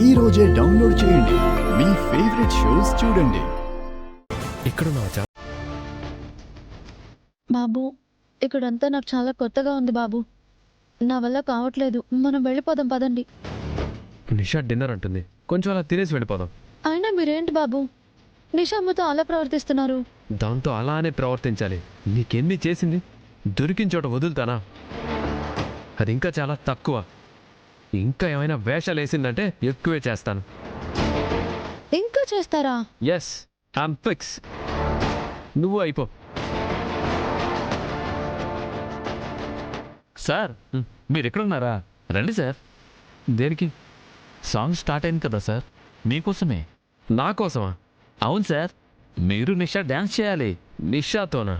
ఈ రోజే డౌన్లోడ్ చేయండి. మీ ఫేవరెట్ షోస్ చూడండి. బాబు, ఇక్కడంతా నాకు చాలా కొత్తగా ఉంది బాబు. నా వల్ల కావట్లేదు. మనం వెళ్ళిపోదాం పదండి. నిషా డిన్నర్ అంటుంది, కొంచెం అలా తినేసి వెళ్ళిపోదాం. అయినా మీరేంటి బాబు నిషామ్మతో అలా ప్రవర్తిస్తున్నారు? దాంతో అలానే ప్రవర్తించాలి. నీకెన్ని చేసింది, దొరికిన చోట వదులుతానా? అది ఇంకా చాలా తక్కువ. ఇంకా ఏమైనా వేషాలు వేసిందంటే ఎక్కువే చేస్తాను. ఇంకా చేస్తారా? Yes, I'm fix. నువ్వు అయిపో. సార్, మీరు ఎక్కడున్నారా? రండి సార్. దేనికి? సాంగ్ స్టార్ట్ అయింది కదా సార్, మీకోసమే. నా కోసమా? అవును సార్, మీరు నిషా డ్యాన్స్ చేయాలి. నిషాతోనా?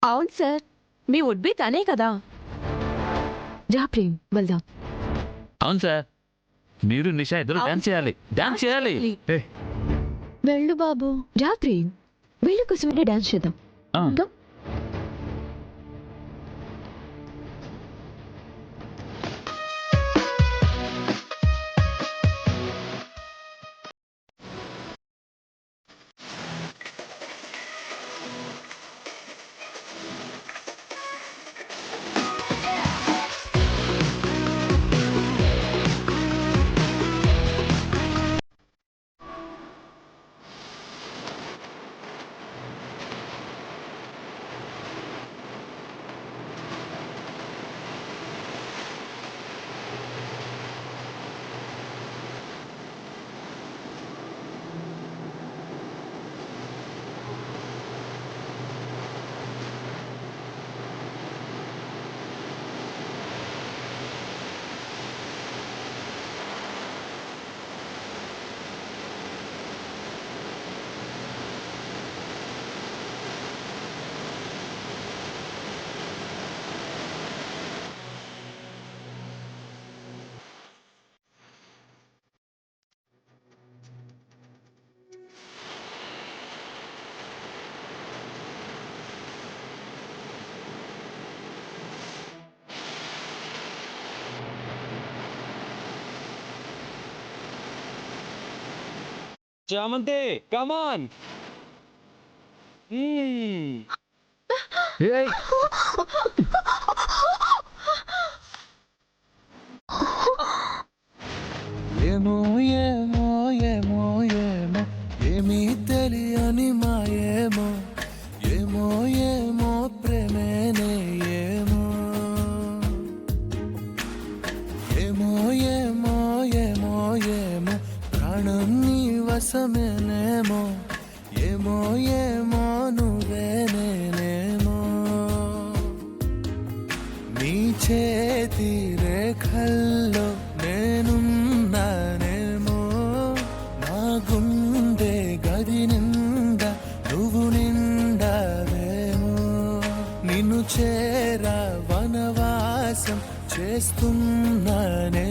అవును సార్, మీ వుడ్బి తనే కదా. జా ప్రేమ్, వెళ్దాం. అవును సార్, మీరు నిషా ఇద్దరు డ్యాన్స్ చేయాలి. డ్యాన్స్ చేయాలి. వెళ్ళు బాబు. జా ప్రేమ్, వీళ్ళ కోసమే డాన్స్ చేద్దాం. ఆ. ఇంకా చామంతి, కమ్ ఆన్. ఏమో ఏమో ఏమో ఏమో ఏమీ తెలియని మాయేమో, ఏమో ఏమో ప్రేమేనే ఏమో, ఏమో ఏమో ఏమో ఏమో ప్రాణం నీ వశమేనేమో, ఏమో ఏమో నువ్వే నేనేమో, నీ చేతి రేఖల్లో నేనున్నానేమో, నా గుండె గది నిండా నువ్వు నిండావేమో, నిన్ను చేరా వనవాసం చేస్తున్నానే